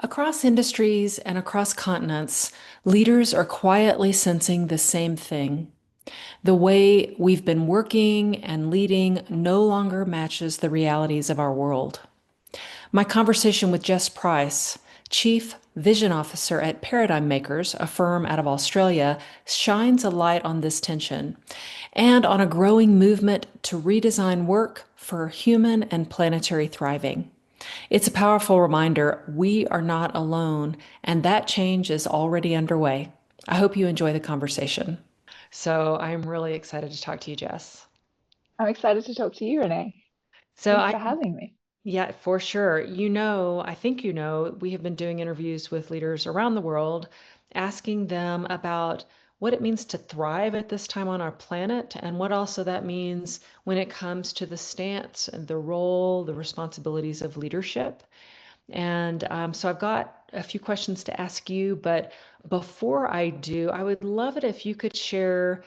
Across industries and across continents, leaders are quietly sensing the same thing. The way we've been working and leading no longer matches the realities of our world. My conversation with Jess Price, Chief Vision Officer at Paradigm Makers, a firm out of Australia, shines a light on this tension and on a growing movement to redesign work for human and planetary thriving. It's a powerful reminder we are not alone, and that change is already underway. I hope you enjoy the conversation. So, I'm really excited to talk to you, Jess. I'm excited to talk to you, Renee. So, Thanks I for having me. Yeah, for sure. I think we have been doing interviews with leaders around the world, asking them about what it means to thrive at this time on our planet and what also that means when it comes to the stance and the role, the responsibilities of leadership. And so I've got a few questions to ask you, but before I do, I would love it if you could share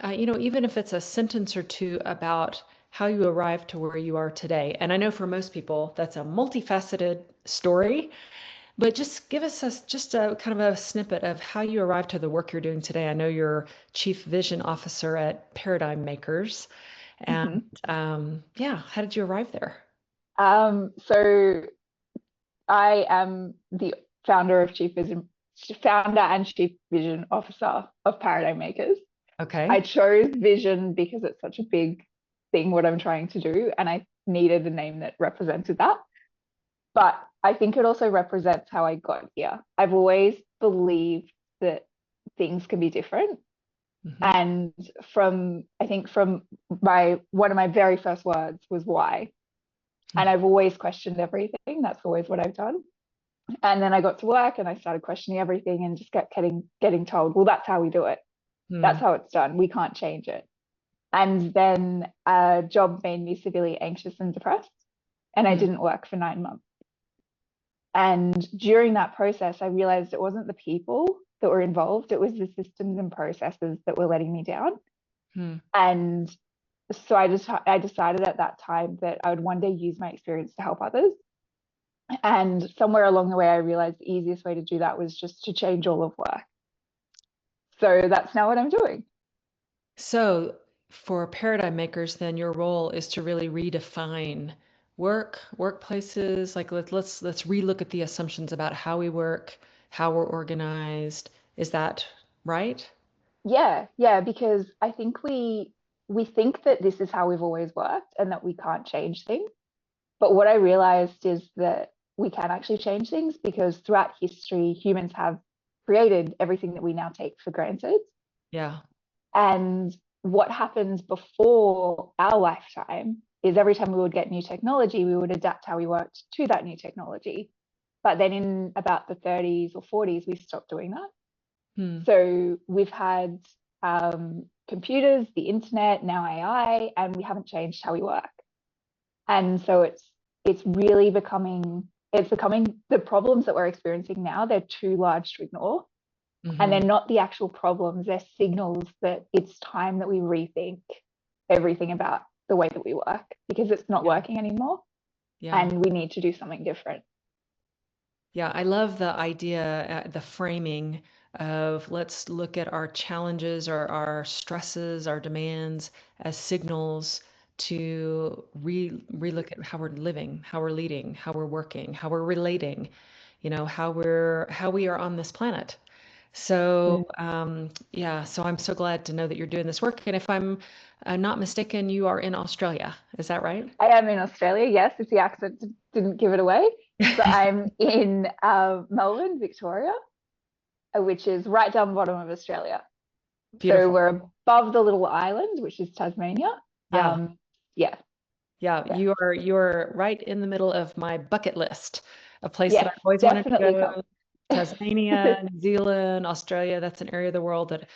even if it's a sentence or two about how you arrived to where you are today. And I know for most people that's a multifaceted story, but just give us just a kind of a snippet of how you arrived to the work you're doing today. I know you're Chief Vision Officer at Paradigm Makers. And hmm yeah, how did you arrive there? So I am the founder and chief vision officer of Paradigm Makers. I Okay. chose vision because it's such a big thing what I'm trying to do, and I needed a name that represented that. But I think it also represents how I got here. I've always believed that things can be different. Hmm. And I think from my one of my very first words was why. And I've always questioned everything. That's always what I've done. And then I got to work and I started questioning everything and just kept getting told, well, that's how we do it. That's Hmm. how it's done. We can't change it. And then a job made me severely anxious and depressed. And I Hmm. didn't work for 9 months. And during that process, I realized it wasn't the people that were involved, it was the systems and processes that were letting me down. Hmm. And so I decided at that time that I would one day use my experience to help others. And somewhere along the way, I realized the easiest way to do that was just to change all of work. So that's now what I'm doing. So, for paradigm makers, then your role is to really redefine workplaces. Like let's relook at the assumptions about how we work, how we're organized. Is that right? Yeah, because I think we think that this is how we've always worked and that we can't change things. But what I realized is that we can actually change things because throughout history, humans have created everything that we now take for granted. Yeah. And what happens before our lifetime is every time we would get new technology, we would adapt how we worked to that new technology. But then in about the 30s or 40s, we stopped doing that. Hmm. So we've had computers, the internet, now AI, and we haven't changed how we work. And so it's really becoming the problems that we're experiencing now, they're too large to ignore. And they're Hmm. not the actual problems, they're signals that it's time that we rethink everything about the way that we work because it's not Yeah. working anymore Yeah. and we need to do something different. Yeah. I love the idea, the framing of let's look at our challenges or our stresses, our demands as signals to relook at how we're living, how we're leading, how we're working, how we're relating, how we are on this planet. So, Mm. yeah, so I'm so glad to know that you're doing this work. And if I'm not mistaken, you are in Australia. Is that right? I am in Australia, yes, if the accent didn't give it away. So I'm in Melbourne, Victoria, which is right down the bottom of Australia. So Beautiful. we're above the little island, which is Tasmania. Yeah. Yeah, Yeah, yeah, you're right in the middle of my bucket list. A place that yes, I've always wanted to definitely come. go. Tasmania, New Zealand, Australia, that's an area of the world that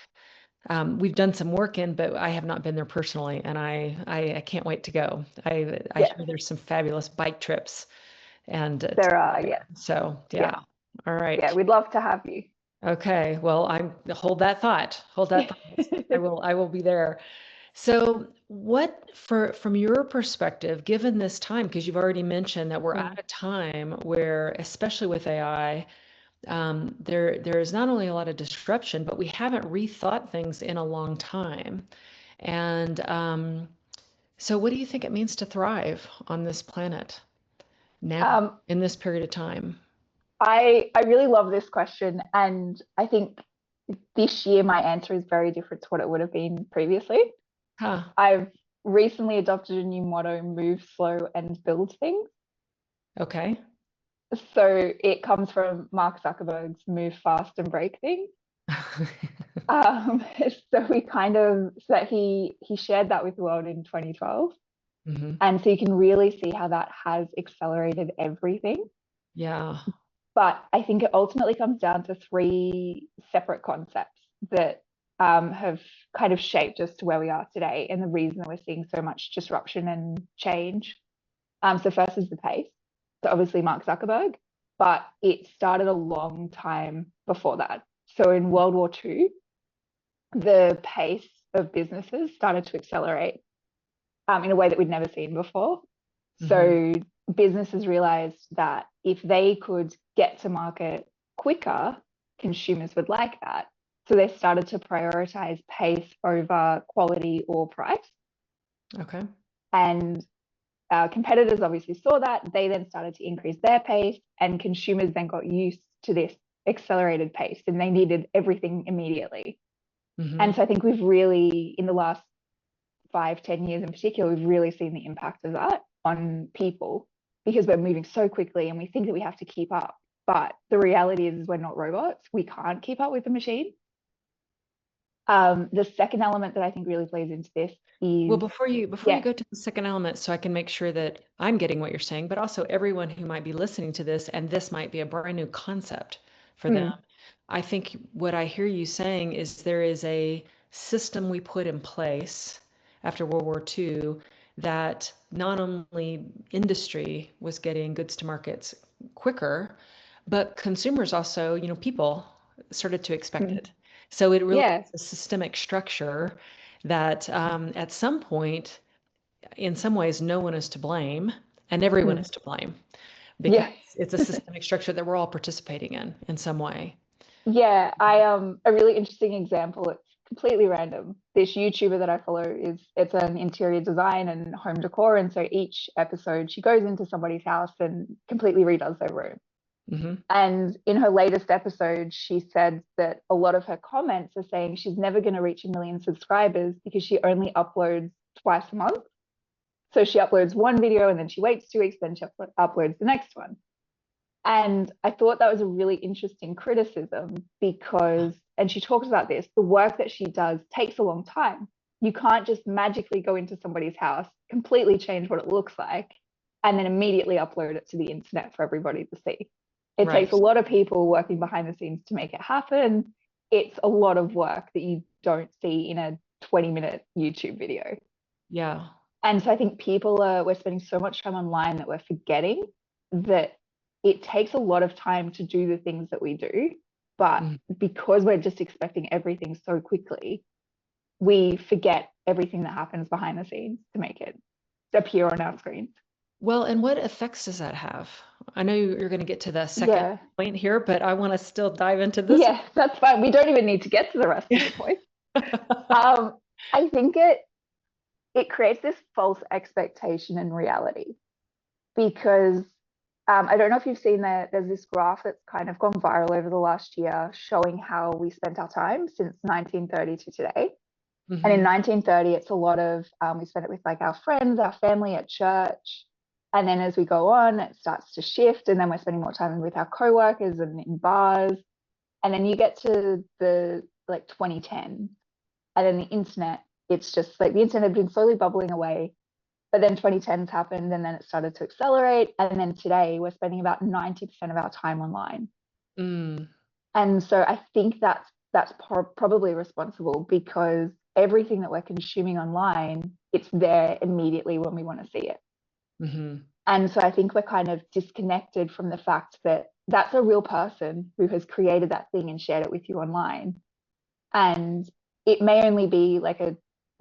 we've done some work in, but I have not been there personally, and I can't wait to go. I Yes, hear there's some fabulous bike trips, and there are. Yeah, so yeah, yeah. All yeah. right. We'd love to have you. Okay. Well, I'm hold that thought. Hold that thought. I will be there. So, what from your perspective, given this time, because you've already mentioned that we're Mm. at a time where, especially with AI, there is not only a lot of disruption, but we haven't rethought things in a long time. And so, what do you think it means to thrive on this planet now Um, in this period of time? I really love this question, and I think this year my answer is very different to what it would have been previously. Huh. I've recently adopted a new motto: move slow and build things. Okay. So it comes from Mark Zuckerberg's move fast and break things. So we kind of so that he shared that with the world in 2012. Hmm. And so you can really see how that has accelerated everything. Yeah. But I think it ultimately comes down to three separate concepts that have kind of shaped us to where we are today and the reason that we're seeing so much disruption and change. So first is the pace. So obviously Mark Zuckerberg, but it started a long time before that. So in World War II, the pace of businesses started to accelerate in a way that we'd never seen before. Hmm. So businesses realized that if they could get to market quicker, consumers would like that. So they started to prioritize pace over quality or price. Okay. And competitors obviously saw that. They then started to increase their pace, and consumers then got used to this accelerated pace and they needed everything immediately. Hmm. And so I think we've really, in the last 5, 10 years in particular, we've really seen the impact of that on people because we're moving so quickly and we think that we have to keep up. But the reality is we're not robots. We can't keep up with the machine. The second element that I think really plays into this Well, is, before you yeah, go to the second element, so I can make sure that I'm getting what you're saying, but also everyone who might be listening to this, and this might be a brand new concept for them. mm, I think what I hear you saying is there is a system we put in place after World War II that not only industry was getting goods to markets quicker, but consumers also, people started to expect mm, it. So it really yeah, is a systemic structure that at some point, in some ways, no one is to blame and everyone mm, is to blame because yeah. it's a systemic structure that we're all participating in some way. Yeah, a really interesting example. It's completely random. This YouTuber that I follow it's an interior design and home decor, and so each episode she goes into somebody's house and completely redoes their room. Hmm. And in her latest episode, she said that a lot of her comments are saying she's never going to reach 1 million subscribers because she only uploads twice a month. So she uploads one video and then she waits 2 weeks, then she uploads the next one. And I thought that was a really interesting criticism because, and she talks about this, the work that she does takes a long time. You can't just magically go into somebody's house, completely change what it looks like, and then immediately upload it to the internet for everybody to see. It takes a Right. lot of people working behind the scenes to make it happen. It's a lot of work that you don't see in a 20-minute YouTube video. Yeah. And so I think we're spending so much time online that we're forgetting that it takes a lot of time to do the things that we do. But Mm. because we're just expecting everything so quickly, we forget everything that happens behind the scenes to make it appear on our screens. Well, and what effects does that have? I know you're going to get to the second Yeah. point here, but I want to still dive into this. Yeah, that's fine. We don't even need to get to the rest of the point. Um, I think it creates this false expectation and reality because I don't know if you've seen that there's this graph that's kind of gone viral over the last year showing how we spent our time since 1930 to today. And in Hmm. 1930, it's a lot of we spent it with like our friends, our family at church. And then as we go on, it starts to shift. And then we're spending more time with our coworkers and in bars. And then you get to the like 2010. And then the internet, it's just like the internet had been slowly bubbling away. But then 2010s happened and then it started to accelerate. And then today we're spending about 90% of our time online. Mm. And so I think that's probably responsible because everything that we're consuming online, it's there immediately when we want to see it. Hmm. And so I think we're kind of disconnected from the fact that that's a real person who has created that thing and shared it with you online. And it may only be like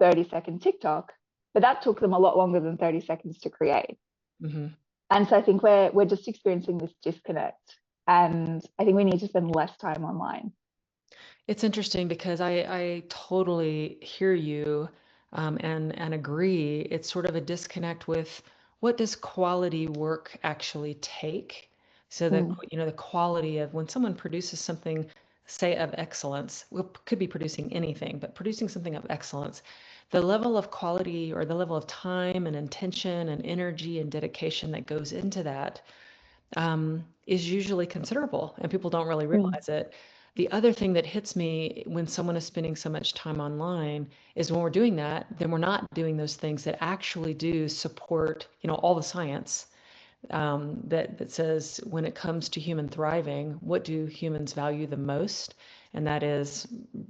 30-second TikTok, but that took them a lot longer than 30 seconds to create. Mm-hmm. And so I think we're just experiencing this disconnect, and I think we need to spend less time online. It's interesting because I totally hear you, and agree. It's sort of a disconnect with what does quality work actually take? So that, Mm, the quality of when someone produces something, say of excellence, well, could be producing anything, but producing something of excellence, the level of quality or the level of time and intention and energy and dedication that goes into that, is usually considerable, and people don't really mm, realize it. The other thing that hits me when someone is spending so much time online is when we're doing that, then we're not doing those things that actually do support, all the science, that says when it comes to human thriving, what do humans value the most? And that is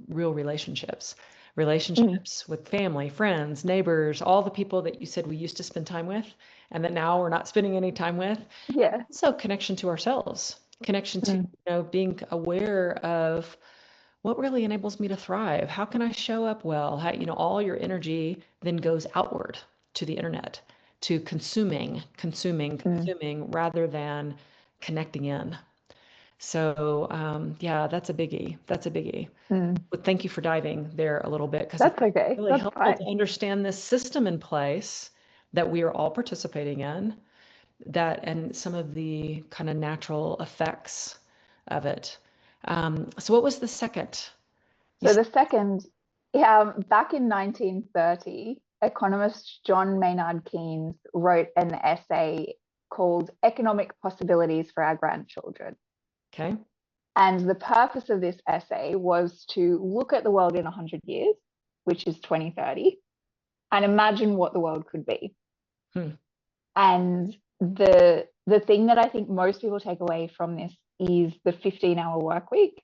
real relationships. mm. Relationships with family, friends, neighbors, all the people that you said we used to spend time with, and that now we're not spending any time with. Yeah. Also connection to ourselves, connection to, Mm, being aware of what really enables me to thrive. How can I show up well? How, all your energy then goes outward to the internet, to mm, consuming rather than connecting in. So, yeah, that's a biggie. That's a biggie. mm. But thank you for diving there a little bit, because I That's think it's okay. really That's helpful to fine. understand this system in place that we are all participating in, that and some of the kind of natural effects of it. So what was the second? You So said, the second, yeah, back in 1930, economist John Maynard Keynes wrote an essay called Economic Possibilities for Our Grandchildren. okay. And the purpose of this essay was to look at the world in 100 years, which is 2030, and imagine what the world could be. Hmm. And the thing that I think most people take away from this is the 15-hour work week.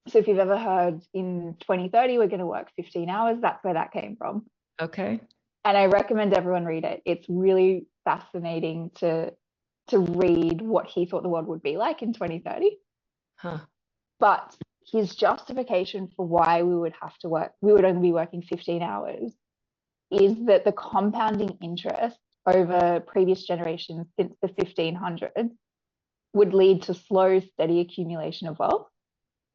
So if you've ever heard in 2030 we're going to work 15 hours, that's where that came from. Okay. And I recommend everyone read it. It's really fascinating to read what he thought the world would be like in 2030. Huh. But his justification for why we would have to work, we would only be working 15 hours, is that the compounding interest over previous generations since the 1500s would lead to slow, steady accumulation of wealth,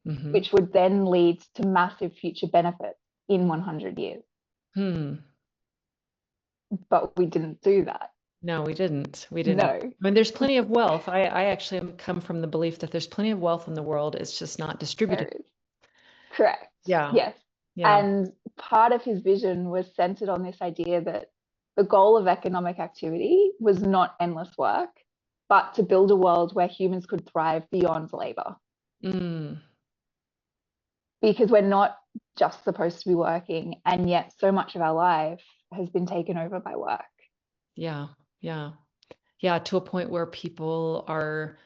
Mm-hmm. which would then lead to massive future benefits in 100 years. Hmm. But we didn't do that. No, we didn't. We didn't. No, I mean, there's plenty of wealth. I actually come from the belief that there's plenty of wealth in the world. It's just not there distributed. is. Correct. Yeah. Yes. Yeah. And part of his vision was centered on this idea that the goal of economic activity was not endless work, but to build a world where humans could thrive beyond labor. Mm. Because we're not just supposed to be working, and yet so much of our life has been taken over by work. Yeah. Yeah. Yeah, to a point where people are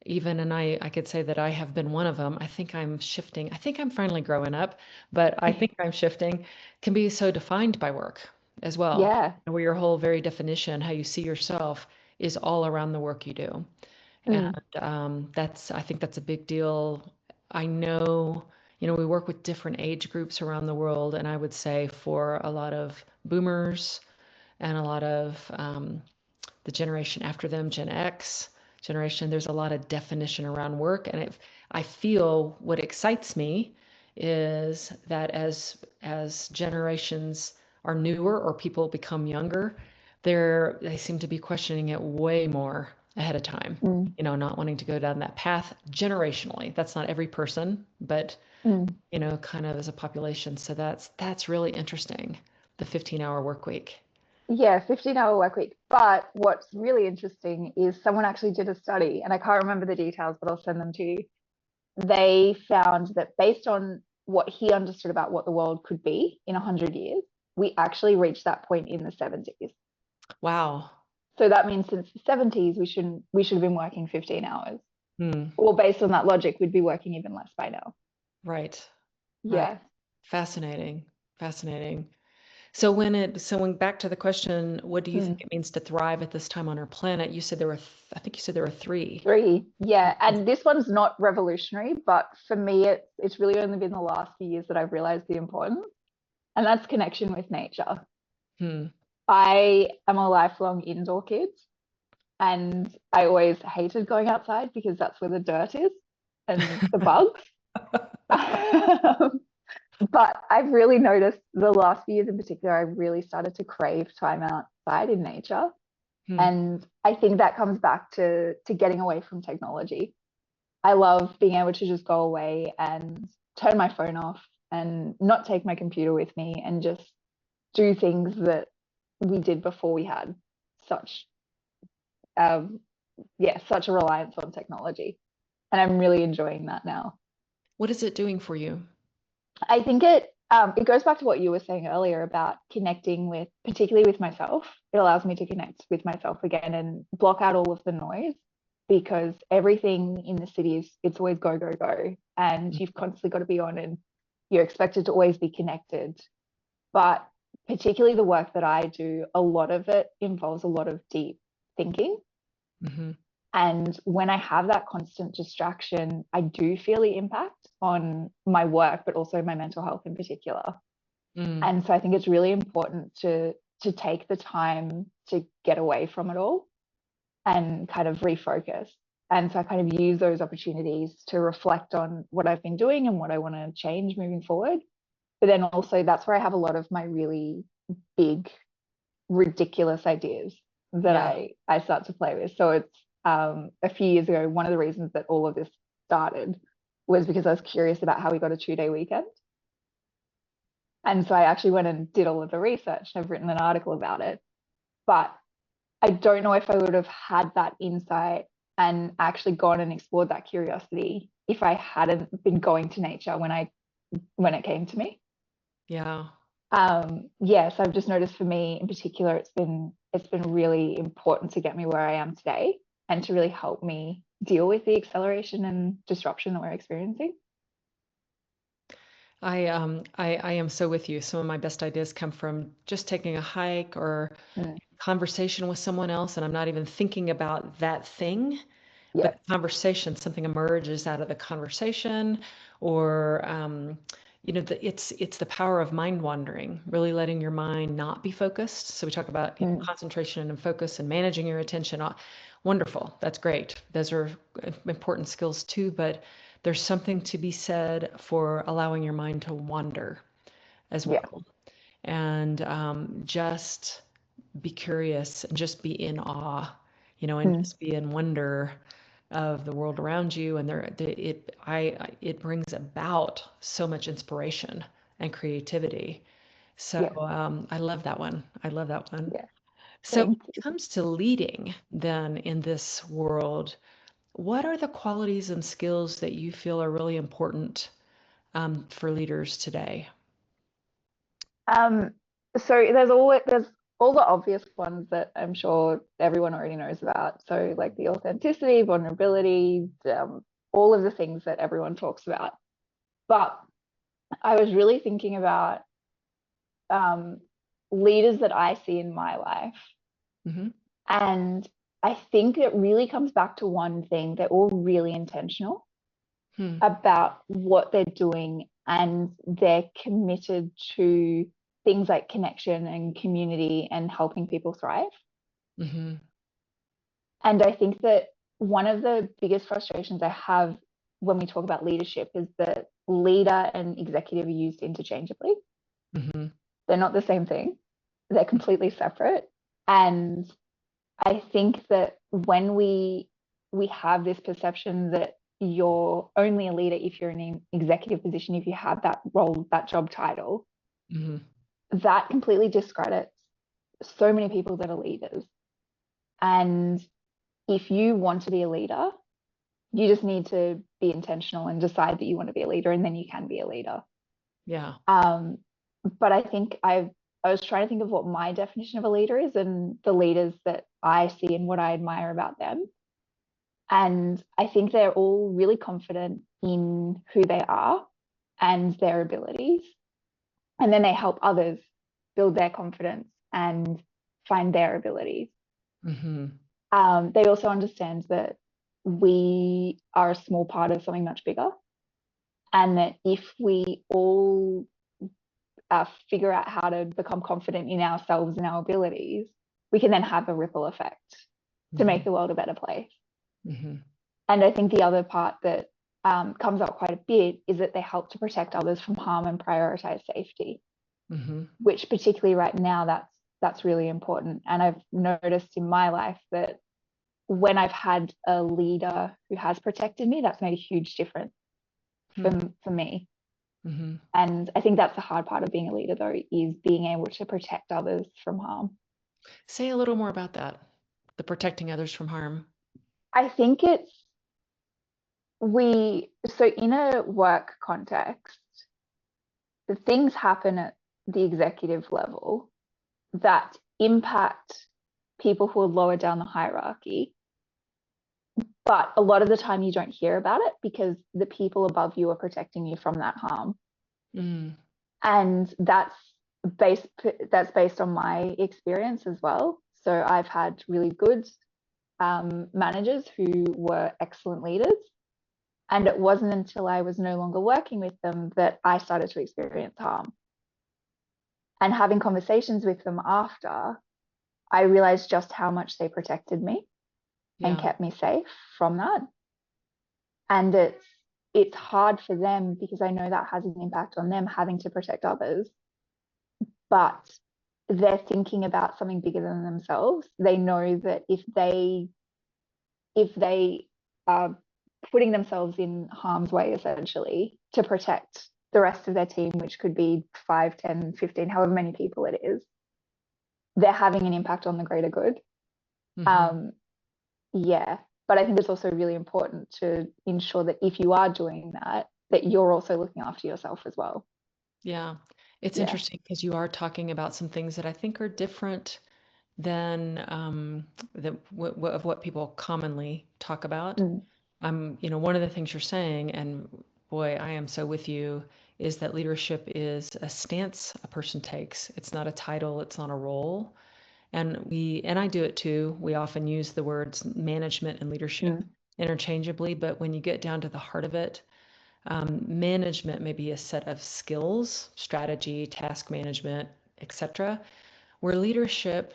even, and I could say that I have been one of them. I think I'm shifting. I think I'm finally growing up, but I think I'm shifting, can be so defined by work as well, Yeah. where your whole very definition, how you see yourself, is all around the work you do. And Mm, I think that's a big deal. I know, we work with different age groups around the world, and I would say for a lot of boomers and a lot of the generation after them, Gen X generation, there's a lot of definition around work. And I feel what excites me is that as generations are newer or people become younger, they seem to be questioning it way more ahead of time. mm, Not wanting to go down that path generationally. That's not every person, but mm. kind of as a population. So that's really interesting. The 15-hour work week. Yeah, 15-hour work week. But what's really interesting is someone actually did a study, and I can't remember the details, but I'll send them to you. They found that based on what he understood about what the world could be in 100 years, we actually reached that point in the 70s. Wow. So that means since the 70s, we should have been working 15 hours. Hmm. Well, based on that logic, we'd be working even less by now. Right. Right. Yeah. Fascinating. Fascinating. So when back to the question, what do you think Mm. it means to thrive at this time on our planet? You said there were, I think you said there were three. 3. Yeah. And this one's not revolutionary, but for me, it's really only been the last few years that I've realized the importance. and that's connection with nature. Hmm. I am a lifelong indoor kid, and I always hated going outside because that's where the dirt is and the bugs. But I've really noticed the last few years in particular, I really started to crave time outside in nature. Hmm. And I think that comes back to getting away from technology. I love being able to just go away and turn my phone off and not take my computer with me and just do things that we did before we had such um such a reliance on technology. And I'm really enjoying that now. What is it doing for you? I think it goes back to what you were saying earlier about connecting with, particularly with myself. It allows me to connect with myself again and block out all of the noise, because everything in the city is, it's always go, go, go. And you've constantly got to be on, and you're expected to always be connected. But particularly the work that I do, a lot of it involves a lot of deep thinking. Mm-hmm. And when I have that constant distraction, I do feel the impact on my work, but also my mental health in particular. Mm. And so I think it's really important to take the time to get away from it all and kind of refocus. And so I kind of use those opportunities to reflect on what I've been doing and what I want to change moving forward. But then also that's where I have a lot of my really big, ridiculous ideas that Yeah. I start to play with. So it's a few years ago, one of the reasons that all of this started was because I was curious about how we got a 2-day weekend. And so I actually went and did all of the research. I've written an article about it. But I don't know if I would have had that insight and actually gone and explored that curiosity if I hadn't been going to nature when it came to me. Yeah. Yes, I've just noticed for me in particular, it's been really important to get me where I am today and to really help me deal with the acceleration and disruption that we're experiencing. I am so with you. Some of my best ideas come from just taking a hike or Mm, conversation with someone else, and I'm not even thinking about that thing, but yep. the conversation, something emerges out of the conversation, or it's the power of mind wandering, really letting your mind not be focused. So we talk about Mm, concentration and focus and managing your attention. Wonderful, that's great. Those are important skills too, but there's something to be said for allowing your mind to wander as yeah. well, and just be curious and just be in awe, and Mm, just be in wonder of the world around you. And it brings about so much inspiration and creativity. So yeah. I love that one. I love that one. Yeah. So when Thank it you. comes to leading then in this world, what are the qualities and skills that you feel are really important for leaders today? Um, so there's all the obvious ones that I'm sure everyone already knows about. So like the authenticity, vulnerability, all of the things that everyone talks about. But I was really thinking about um, leaders that I see in my life, Hmm. and I think it really comes back to one thing: they're all really intentional Hmm. about what they're doing, and they're committed to things like connection and community and helping people thrive. Hmm. And I think that one of the biggest frustrations I have when we talk about leadership is that leader and executive are used interchangeably. Hmm. They're not the same thing, they're completely separate. And I think that when we have this perception that you're only a leader if you're in an executive position, if you have that role, that job title, Hmm. that completely discredits so many people that are leaders. And if you want to be a leader, you just need to be intentional and decide that you want to be a leader, and then you can be a leader. Yeah. Um, but I think I was trying to think of what my definition of a leader is and the leaders that I see and what I admire about them. And I think they're all really confident in who they are and their abilities. And then they help others build their confidence and find their abilities. Hmm. They also understand that we are a small part of something much bigger. And that if we all figure out how to become confident in ourselves and our abilities, we can then have a ripple effect to make the world a better place. Mm-hmm. And I think the other part that comes up quite a bit is that they help to protect others from harm and prioritize safety, Mm-hmm. which particularly right now, that's really important. And I've noticed in my life that when I've had a leader who has protected me, that's made a huge difference for me. Mm-hmm. And I think that's the hard part of being a leader, though, is being able to protect others from harm. Say a little more about that, the protecting others from harm. I think so in a work context, the things happen at the executive level that impact people who are lower down the hierarchy. But a lot of the time you don't hear about it because the people above you are protecting you from that harm. Mm. And that's based on my experience as well. So I've had really good managers who were excellent leaders. And it wasn't until I was no longer working with them that I started to experience harm. And having conversations with them after, I realized just how much they protected me and Yeah. kept me safe from that. And it's hard for them because I know that has an impact on them having to protect others. But they're thinking about something bigger than themselves. They know that if they are putting themselves in harm's way, essentially, to protect the rest of their team, which could be 5, 10, 15, however many people it is, they're having an impact on the greater good. Mm-hmm. Yeah. But I think it's also really important to ensure that if you are doing that, that you're also looking after yourself as well. Yeah. It's Yeah. interesting because you are talking about some things that I think are different than of what people commonly talk about. Mm, One of the things you're saying, and boy, I am so with you, is that leadership is a stance a person takes. It's not a title, it's not a role. And I do it too. We often use the words management and leadership mm, interchangeably, but when you get down to the heart of it, management may be a set of skills, strategy, task management, etc., where leadership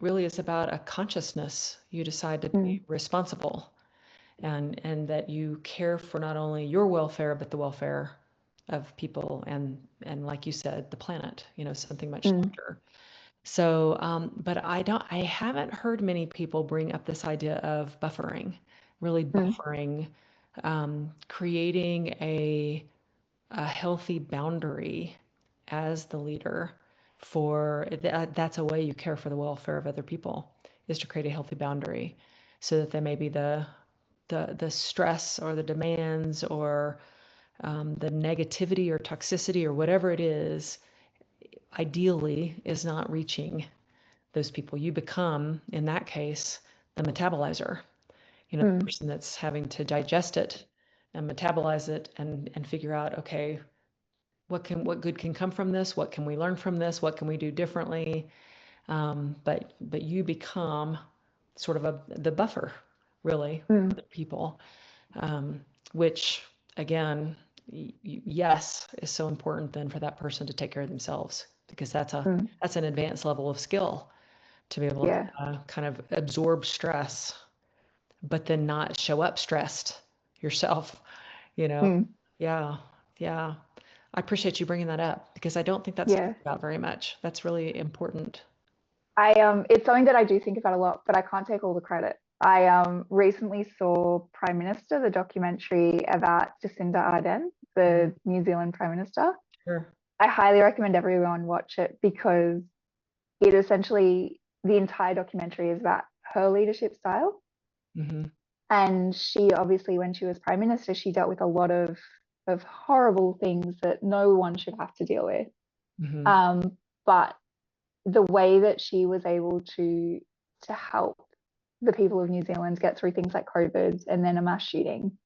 really is about a consciousness. You decide to mm, be responsible and that you care for not only your welfare but the welfare of people and like you said, the planet, something much mm, larger. So, but I haven't heard many people bring up this idea of buffering, really mm, buffering, creating a healthy boundary as the leader for that's a way you care for the welfare of other people, is to create a healthy boundary so that there may be the stress or the demands or the negativity or toxicity or whatever it is, ideally is not reaching those people. You become, in that case, the metabolizer, the mm, person that's having to digest it and metabolize it and figure out, okay, what good can come from this? What can we learn from this? What can we do differently? But you become sort of the buffer, really, for mm, the people, um, which again, yes, is so important then for that person to take care of themselves because mm. that's an advanced level of skill to be able to Yeah. kind of absorb stress, but then not show up stressed yourself, you know? Mm, Yeah, yeah. I appreciate you bringing that up because I don't think that's yeah. talked about very much. That's really important. It's something that I do think about a lot, but I can't take all the credit. I recently saw Prime Minister, the documentary about Jacinda Ardern, Mhm. the New Zealand Prime Minister. Sure. I highly recommend everyone watch it because it essentially, the entire documentary is about her leadership style. Hmm. And she obviously, when she was Prime Minister, she dealt with a lot of horrible things that no one should have to deal with. Hmm. But the way that she was able to help the people of New Zealand get through things like COVID and then a mass shooting,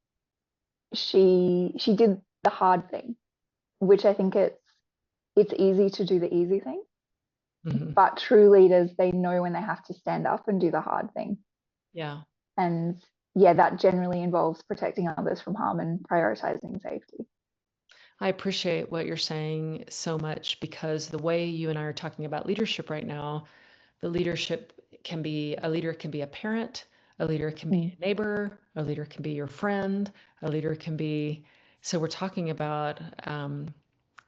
she did the hard thing, which I think it's easy to do the easy thing, Hmm. but true leaders, they know when they have to stand up and do the hard thing. Yeah. And yeah, that generally involves protecting others from harm and prioritizing safety. I appreciate what you're saying so much because the way you and I are talking about leadership right now, the leadership can be a leader can be a parent, a leader can be Mm, a neighbor, a leader can be your friend, a leader can be. So we're talking about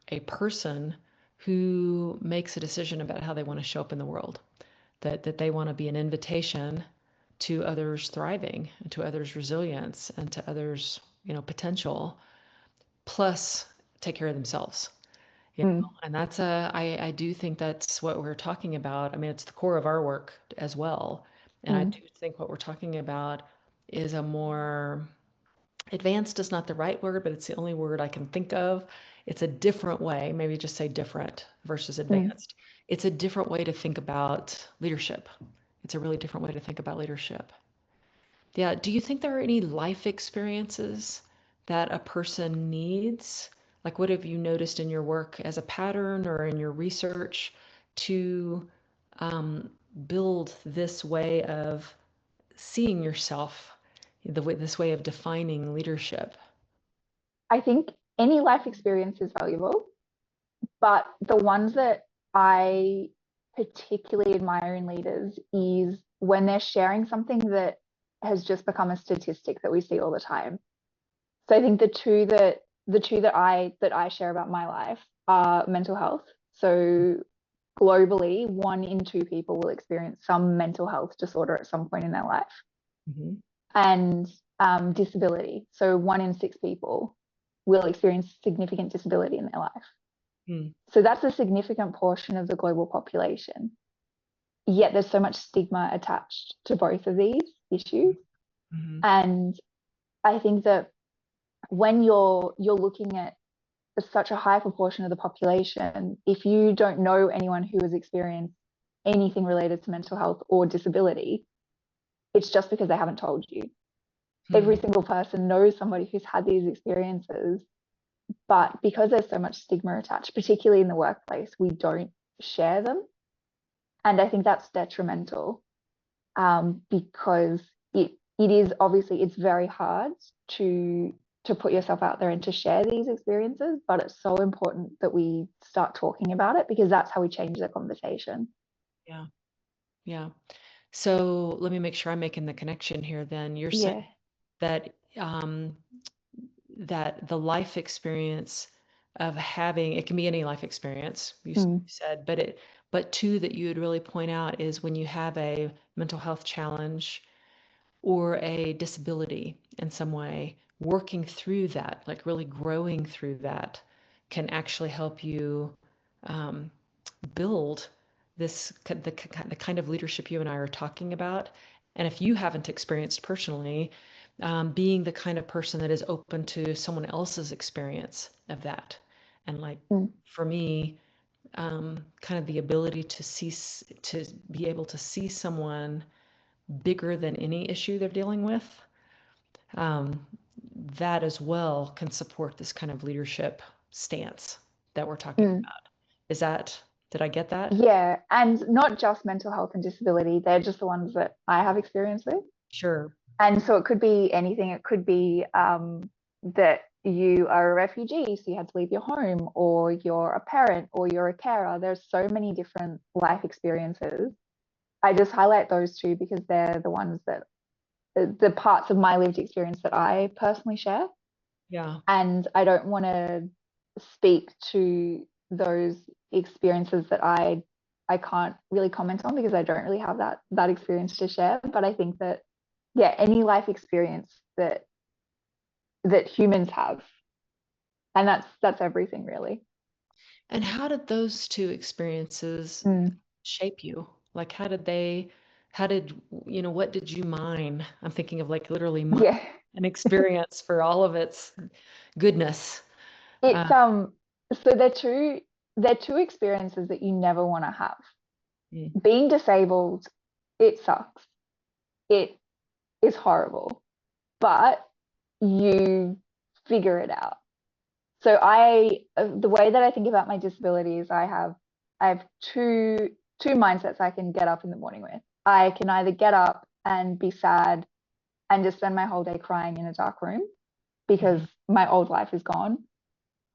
a person who makes a decision about how they want to show up in the world, that they want to be an invitation to others thriving, and to others resilience, and to others, potential, plus take care of themselves. mm, And I do think that's what we're talking about. I mean, it's the core of our work as well. And I mm, do think what we're talking about is a more advanced is not the right word, but it's the only word I can think of. It's a different way, maybe just say different versus mm. advanced. It's a different way to think about leadership. It's a really different way to think about leadership. Yeah. Do you think there are any life experiences that a person needs? Like, what have you noticed in your work as a pattern or in your research to um, build this way of seeing yourself, this way of defining leadership? I think any life experience is valuable, but the ones that I particularly admire in leaders is when they're sharing something that has just become a statistic that we see all the time. So I think the two that I share about my life are mental health. So globally, 1 in 2 people will experience some mental health disorder at some point in their life, Hmm. and disability. So 1 in 6 people will experience significant disability in their life. Mm. So that's a significant portion of the global population. Yet there's so much stigma attached to both of these issues. Hmm. And I think that when you're looking at such a high proportion of the population, if you don't know anyone who has experienced anything related to mental health or disability, it's just because they haven't told you. Every Hmm. single person knows somebody who's had these experiences, but because there's so much stigma attached, particularly in the workplace, we don't share them. And I think that's detrimental, because it is obviously it's very hard to to put yourself out there and to share these experiences, but it's so important that we start talking about it because that's how we change the conversation. Yeah. Yeah. So let me make sure I'm making the connection here then. You're saying Yeah. that that the life experience of having it can be any life experience Mm, said, but two that you would really point out is when you have a mental health challenge or a disability in some way, working through that, like really growing through that, can actually help you um, build the kind of leadership you and I are talking about. And if you haven't experienced personally, being the kind of person that is open to someone else's experience of that. And like mm, for me, kind of the ability to be able to see someone bigger than any issue they're dealing with, um, that as well can support this kind of leadership stance that we're talking mm. about. Is that, did I get that? Yeah, and not just mental health and disability, they're just the ones that I have experience with. Sure. And so it could be anything. It could be that you are a refugee, so you had to leave your home, or you're a parent, or you're a carer. There's so many different life experiences. I just highlight those two because they're the ones that the parts of my lived experience that I personally share. Yeah. And I don't want to speak to those experiences that I can't really comment on because I don't really have that experience to share. But I think that yeah, any life experience that humans have, and that's everything really. And how did those two experiences Mm, shape you? Like, how did, what did you mine? I'm thinking of like literally mine yeah, an experience for all of its goodness. it's Uh, so they're two experiences that you never want to have. mm, Being disabled, it sucks. It is horrible, but you figure it out. So the way that I think about my disability is I have two mindsets I can get up in the morning with. I can either get up and be sad and just spend my whole day crying in a dark room because mhm, my old life is gone,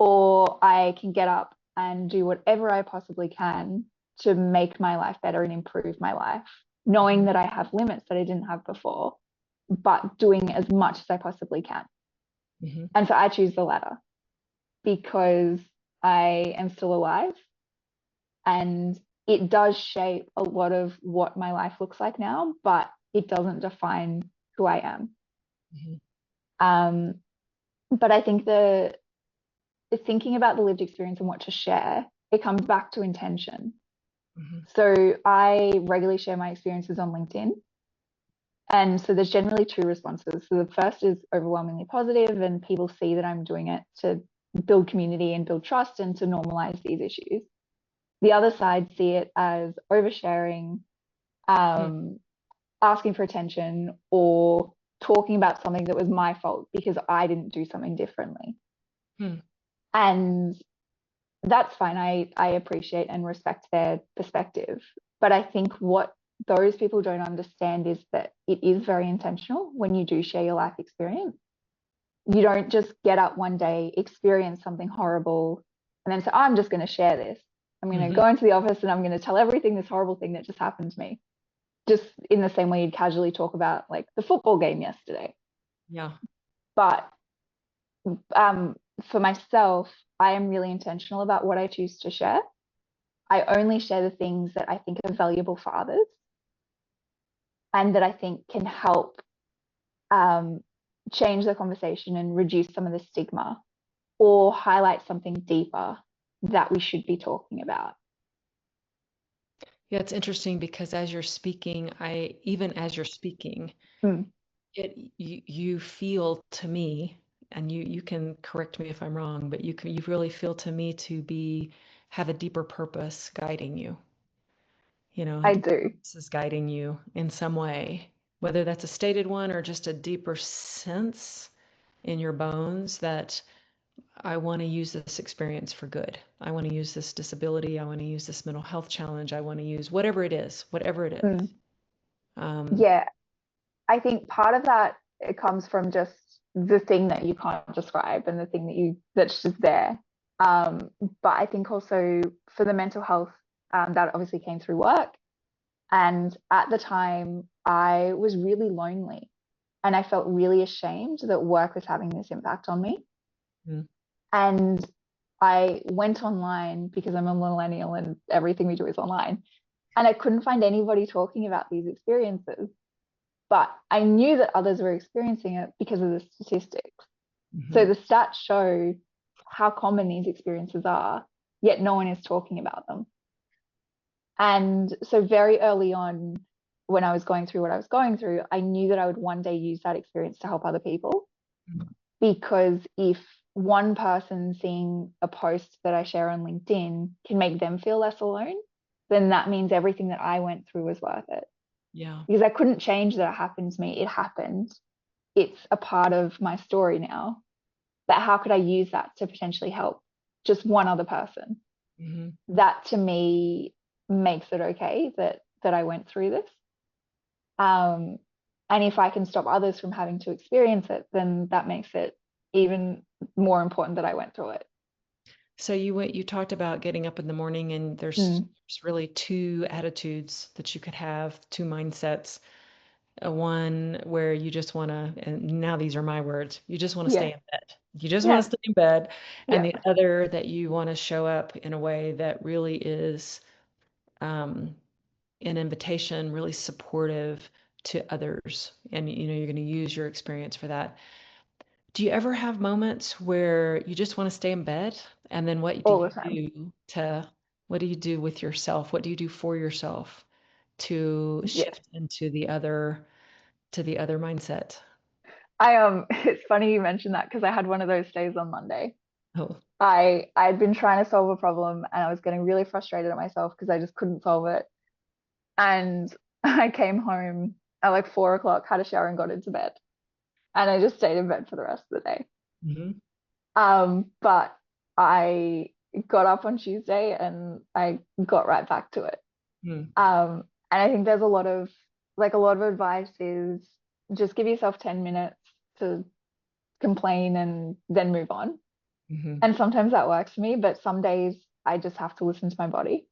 or I can get up and do whatever I possibly can to make my life better and improve my life, knowing that I have limits that I didn't have before, but doing as much as I possibly can. Mm-hmm. And so I choose the latter because I am still alive, and it does shape a lot of what my life looks like now, but it doesn't define who I am. Mm-hmm. Um, but I think the thinking about the lived experience and what to share, it comes back to intention. Mm-hmm. So I regularly share my experiences on LinkedIn. And so there's generally two responses. So the first is overwhelmingly positive, and people see that I'm doing it to build community and build trust and to normalize these issues. The other side see it as oversharing, asking for attention, or talking about something that was my fault because I didn't do something differently. Mm-hmm. And that's fine. I appreciate and respect their perspective. But I think what those people don't understand is that it is very intentional when you do share your life experience. You don't just get up one day, experience something horrible, and then say, I'm just going to share this. I'm going to Mm-hmm. go into the office and I'm going to tell everything this horrible thing that just happened to me. Just in the same way you'd casually talk about like the football game yesterday. Yeah. But um, for myself, I am really intentional about what I choose to share. I only share the things that I think are valuable for others and that I think can help um, change the conversation and reduce some of the stigma or highlight something deeper that we should be talking about. Yeah, it's interesting because as you're speaking, even as you're speaking, Mm, you feel to me, and you can correct me if I'm wrong, but you really feel to me to be have a deeper purpose guiding you. You know, I deeper do. purpose is guiding you in some way, whether that's a stated one or just a deeper sense in your bones that I want to use this experience for good. I want to use this disability. I want to use this mental health challenge. I want to use whatever it is, whatever it is. Mm, Um, yeah, I think part of that it comes from just the thing that you can't describe and the thing that's just there. Um, but I think also for the mental health, that obviously came through work. And at the time, I was really lonely and I felt really ashamed that work was having this impact on me. mm, And I went online because I'm a millennial and everything we do is online. And I couldn't find anybody talking about these experiences. But I knew that others were experiencing it because of the statistics. So mhm. the stats show how common these experiences are, yet no one is talking about them. And so very early on, when I was going through what I was going through, I knew that I would one day use that experience to help other people. Because if one person seeing a post that I share on LinkedIn can make them feel less alone, then that means everything that I went through was worth it. Yeah. Because I couldn't change that it happened to me. It happened. It's a part of my story now. But how could I use that to potentially help just one other person? Hmm. That to me makes it okay that I went through this. Um, and if I can stop others from having to experience it, then that makes it even more important that I went through it. So you talked about getting up in the morning, and there's Mm, really two attitudes that you could have, two mindsets. One where you just want to, and now these are my words, you just want to yeah, stay in bed. You just want to yeah, stay in bed. And yeah, the other that you want to show up in a way that really is um, an invitation, really supportive to others. And you're going to use your experience for that. Do you ever have moments where you just want to stay in bed? And then all the time. what do you do with yourself? What do you do for yourself to Yeah. shift into to the other mindset? It's funny you mentioned that because I had one of those days on Monday. Oh. I'd been trying to solve a problem and I was getting really frustrated at myself because I just couldn't solve it. And I came home at like 4 o'clock, had a shower and got into bed. And I just stayed in bed for the rest of the day. Hmm. But I got up on Tuesday and I got right back to it. Hmm. And I think there's a lot of advice is just give yourself 10 minutes to complain and then move on. Hmm. And sometimes that works for me, but some days I just have to listen to my body.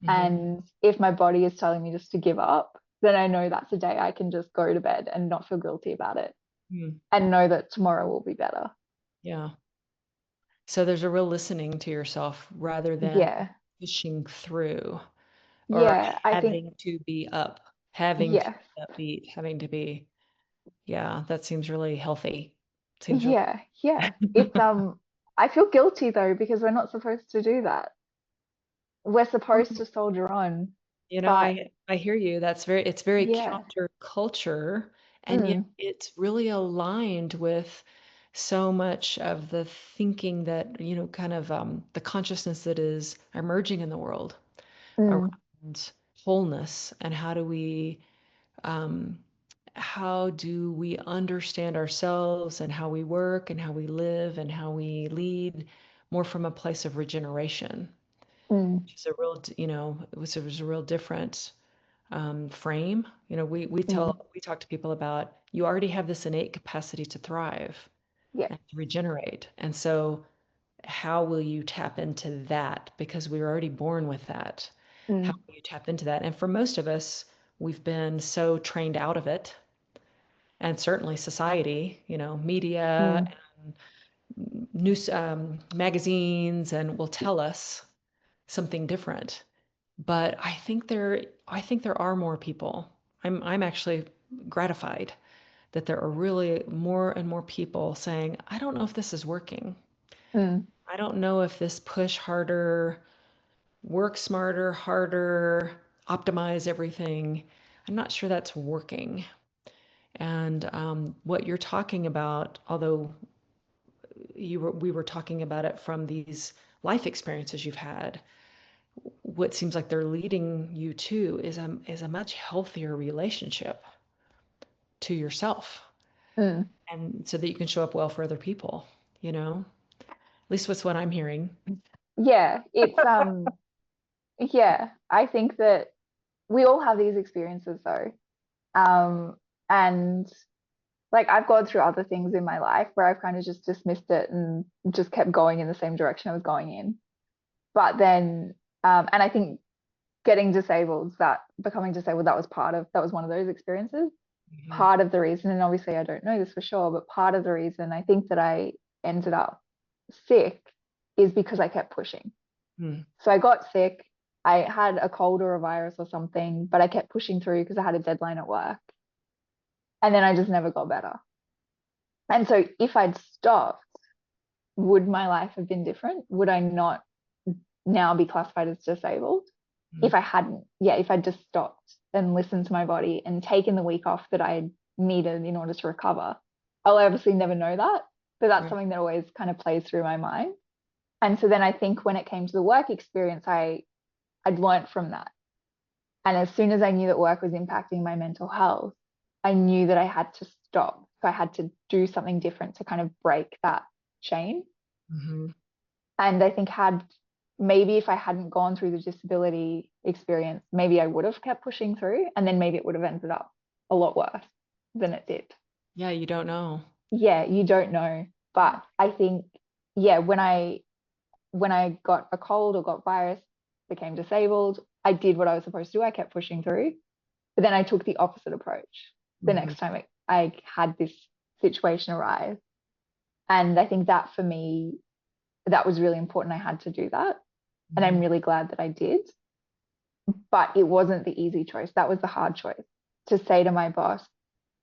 Hmm. And if my body is telling me just to give up, then I know that's a day I can just go to bed and not feel guilty about it Hmm. and know that tomorrow will be better. Yeah. So there's a real listening to yourself rather than Yeah. pushing through or Yeah. I think, having to be up, having to yes. be upbeat, having to be, yeah, that seems really healthy. Seems really, Yeah. Yeah. It's, I feel guilty though, because we're not supposed to do that. We're supposed to soldier on, you know, but I hear you. It's very yeah. counterculture, and yet Mm, it's really aligned with so much of the thinking that, kind of the consciousness that is emerging in the world mm, around wholeness and um, how do we understand ourselves and how we work and how we live and how we lead more from a place of regeneration, mm, which is a real, which is a real different frame. mm. We talk to people about you already have this innate capacity to thrive Yeah. and to regenerate. And so how will you tap into that? Because we were already born with that. How Mm, will you tap into that? And for most of us, we've been so trained out of it. And certainly society, media, mm, news, magazines, and will tell us something different. But I think there are more people. I'm actually gratified that there are really more and more people saying, I don't know if this is working. mm, I don't know if this push harder, work smarter, harder, optimize everything. I'm not sure that's working. And what you're talking about, although we were talking about it from these life experiences you've had, what seems like they're leading you to is a much healthier relationship to yourself, mm. and so that you can show up well for other people, at least what's what I'm hearing. Yeah. It's, yeah, I think that we all have these experiences though. Um, and like I've gone through other things in my life where I've kind of just dismissed it and just kept going in the same direction I was going in. But then, and I think getting disabled, that becoming disabled, that was one of those experiences. Hmm. Part of the reason, and obviously I don't know this for sure, but part of the reason I think that I ended up sick is because I kept pushing. Hmm. So I got sick. I had a cold or a virus or something, but I kept pushing through because I had a deadline at work. And then I just never got better. And so if I'd stopped, would my life have been different? Would I not now be classified as disabled? Hmm. If I hadn't, yeah, if I'd just stopped and listened to my body and taken the week off that I needed in order to recover. I'll obviously never know that, but that's Right. something that always kind of plays through my mind. And so then I think when it came to the work experience, I'd learned from that. And as soon as I knew that work was impacting my mental health, I knew that I had to stop. So I had to do something different to kind of break that chain. Hmm. And I think had maybe if I hadn't gone through the disability experience, maybe I would have kept pushing through and then maybe it would have ended up a lot worse than it did. Yeah, you don't know. Yeah, you don't know. But I think, yeah, when I got a cold or got virus, became disabled, I did what I was supposed to do. I kept pushing through. But then I took the opposite approach the Hmm. next time I had this situation arise. And I think that for me, that was really important. I had to do that. And I'm Hmm. really glad that I did. But it wasn't the easy choice. That was the hard choice to say to my boss,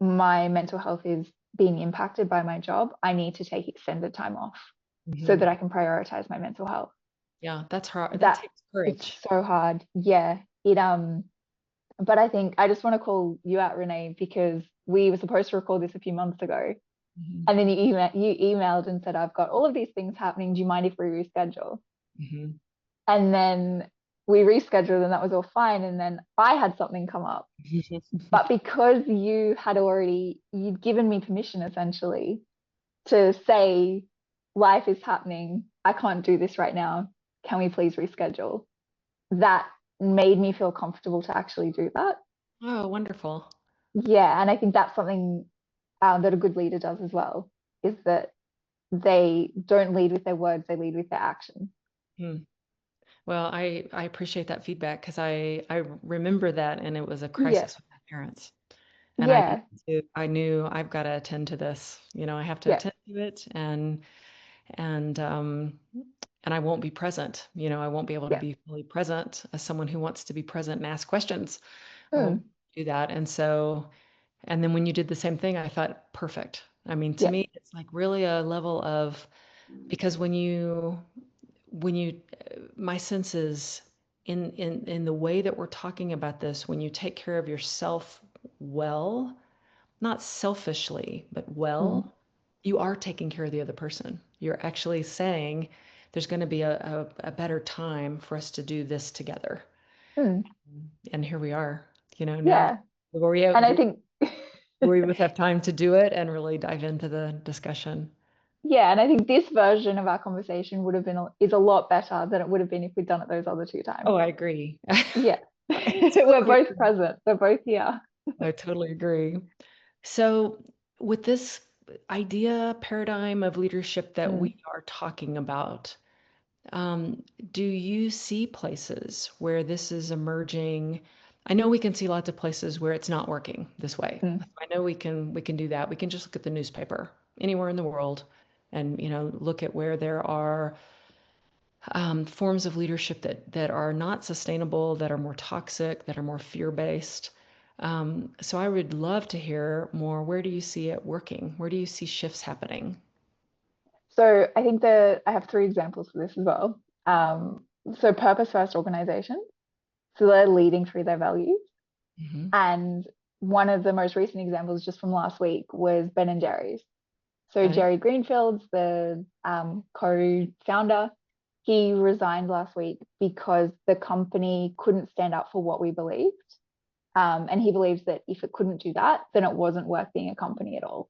my mental health is being impacted by my job. I need to take extended time off so Hmm. that I can prioritize my mental health. Yeah, that's hard. That That takes it's courage. so hard. Yeah. But I think I just want to call you out, Renee, because we were supposed to record this a few months ago. Hmm. And then you emailed and said, I've got all of these things happening. Do you mind if we reschedule? Hmm. And then we rescheduled and that was all fine. And then I had something come up. But because you'd given me permission essentially to say, life is happening. I can't do this right now. Can we please reschedule? That made me feel comfortable to actually do that. Oh, wonderful. Yeah. And I think that's something that a good leader does as well, is that they don't lead with their words, they lead with their actions. Hmm. Well, I appreciate that feedback because I remember that and it was a Yeah. crisis with my parents. And Yeah. I knew I've got to attend to this. You know, I have to Yeah. attend to it and and I won't be present. You know, I won't be able to Yeah. be fully present as someone who wants to be present and ask questions. I won't Mm. do that. And so, and then when you did the same thing, I thought, perfect. I mean, to Yeah. me, it's like really a level of because when you my sense is in the way that we're talking about this, when you take care of yourself well, not selfishly, but Mm. well, you are taking care of the other person. You're actually saying there's going to be a better time for us to do this together. Mm. And here we are, you know, now Yeah. where And I think we both have time to do it and really dive into the discussion. yeah, and I think this version of our conversation would have been is a lot better than it would have been if we'd done it those other two times. Oh, I agree. Yeah. I We're totally both agree. present. We're both here. I totally agree. So, with this idea paradigm of leadership that Mm. we are talking about, um, do you see places where this is emerging? I know we can see lots of places where it's not working this way. Mm. I know we can do that. We can just look at the newspaper anywhere in the world and look at where there are forms of leadership that are not sustainable, that are more toxic, that are more fear-based. So I would love to hear more. Where do you see it working? Where do you see shifts happening? So I think that I have three examples for this as well. So purpose first organizations. So they're leading through their values. Hmm. And one of the most recent examples just from last week was Ben and Jerry's. So Okay. Jerry Greenfield's the co-founder. He resigned last week because the company couldn't stand up for what we believed. And he believes that if it couldn't do that, then it wasn't worth being a company at all.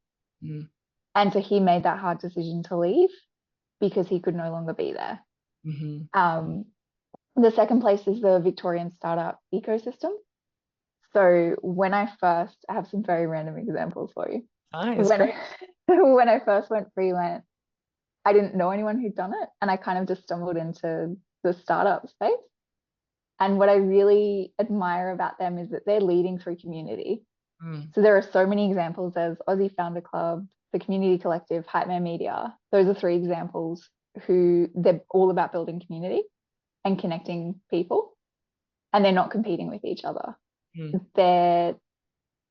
And so he made that hard decision to leave because he could no longer be there. Mm-hmm. Um, the second place is the Victorian startup ecosystem. So I have some very random examples for you. Hi, that's When great. I, when I first went freelance, I didn't know anyone who'd done it, and I kind of just stumbled into the startup space. And what I really admire about them is that they're leading through community. Mm, So there are so many examples. There's Aussie Founder Club, the Community Collective, Hype Man Media. Those are three examples who they're all about building community and connecting people, and they're not competing with each other. mm, They're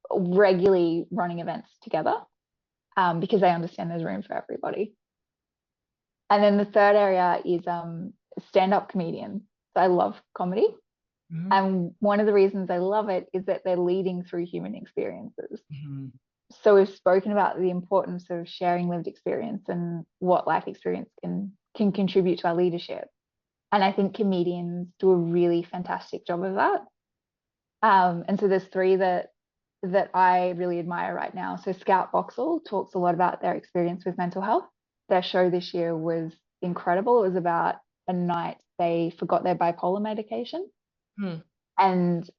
regularly running events together because they understand there's room for everybody. And then the third area is stand-up comedians. So I love comedy. mm, And one of the reasons I love it is that they're leading through human experiences. mm, So we've spoken about the importance of sharing lived experience and what life experience can contribute to our leadership. And I think comedians do a really fantastic job of that. And so there's three that I really admire right now. So Scout Boxall talks a lot about their experience with mental health. Their show this year was incredible. It was about a night they forgot their bipolar medication mm, and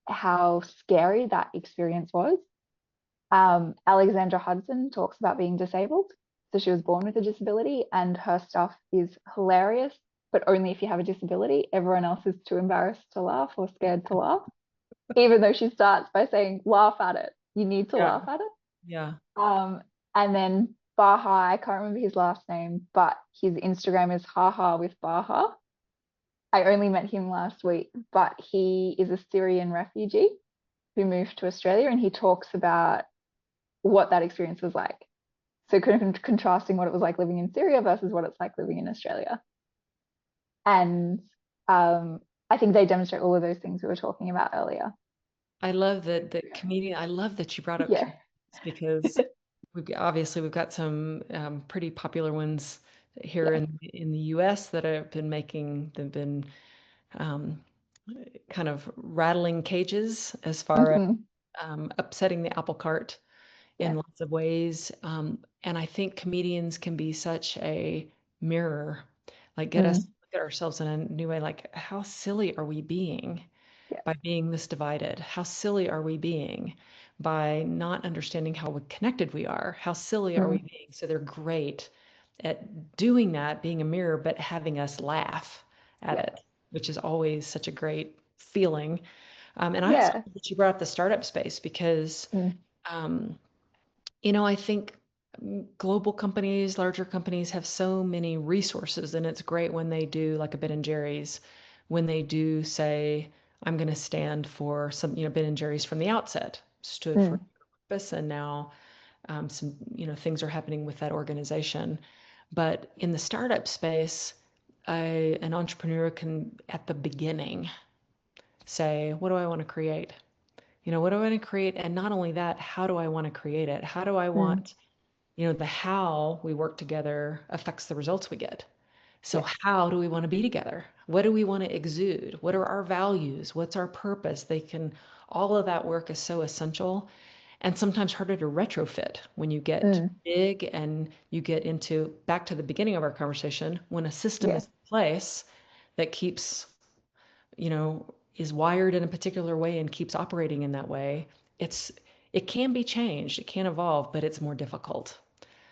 how scary that experience was. Alexandra Hudson talks about being disabled. So she was born with a disability, and her stuff is hilarious, but only if you have a disability. Everyone else is too embarrassed to laugh or scared to laugh, even though she starts by saying, laugh at it. You need to laugh yeah, at it. yeah. And then Baha, I can't remember his last name, but his Instagram is haha with Baha. I only met him last week, but he is a Syrian refugee who moved to Australia, and he talks about what that experience was like. So kind of contrasting what it was like living in Syria versus what it's like living in Australia. And I think they demonstrate all of those things we were talking about earlier. I love that the comedian. I love that you brought up Yeah. comedians because we've got some pretty popular ones here Yeah. in the U.S. that have been making. They've been um, kind of rattling cages as far as Mm-hmm. upsetting the apple cart in Yeah. lots of ways. And I think comedians can be such a mirror, like get us Mm. look at ourselves in a new way. Like, how silly are we being Yeah. by being this divided? How silly are we being by not understanding how connected we are? How silly are we Mm. being? So they're great at doing that, being a mirror, but having us laugh at Yeah. it, which is always such a great feeling. And I also Yeah. love that you brought up the startup space because, Mm, um, I think global companies, larger companies have so many resources, and it's great when they do like a Ben and Jerry's, when they do say, I'm going to stand for some, Ben and Jerry's from the outset stood for mm, purpose, and now some, things are happening with that organization. But in the startup space, an entrepreneur can, at the beginning, say, what do I want to create? What do I want to create? And not only that, how do I want to create it? How do I mm, want, the how we work together affects the results we get. So, yeah. how do we want to be together? What do we want to exude? What are our values? What's our purpose? All of that work is so essential and sometimes harder to retrofit when you get Mm, big and you get into back to the beginning of our conversation when a system yeah. is in place that keeps, is wired in a particular way and keeps operating in that way. it's it can be changed, it can evolve, but it's more difficult.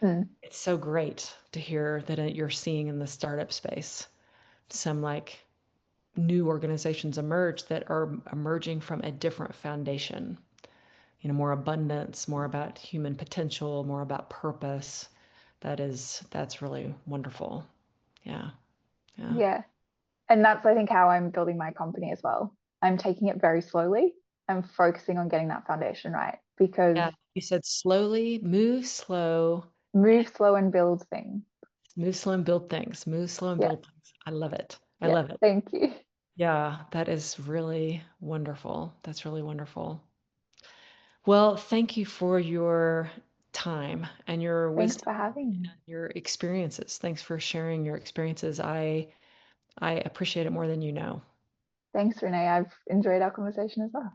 Mm, It's so great to hear that you're seeing in the startup space some like new organizations emerge that are emerging from a different foundation, more abundance, more about human potential, more about purpose. That's really wonderful. Yeah. Yeah. yeah. And that's, I think, how I'm building my company as well. I'm taking it very slowly. I'm focusing on getting that foundation right because Yeah. You said slowly, move slow, move slow and build things. move slow and build things. Move slow and Yeah. build things. I love it. I Yeah. love it. Thank you. Yeah, that is really wonderful. That's really wonderful. Well, thank you for your time and your Thanks wisdom for having me. and your experiences. Thanks for sharing your experiences. I appreciate it more than you know. Thanks, Renee. I've enjoyed our conversation as well.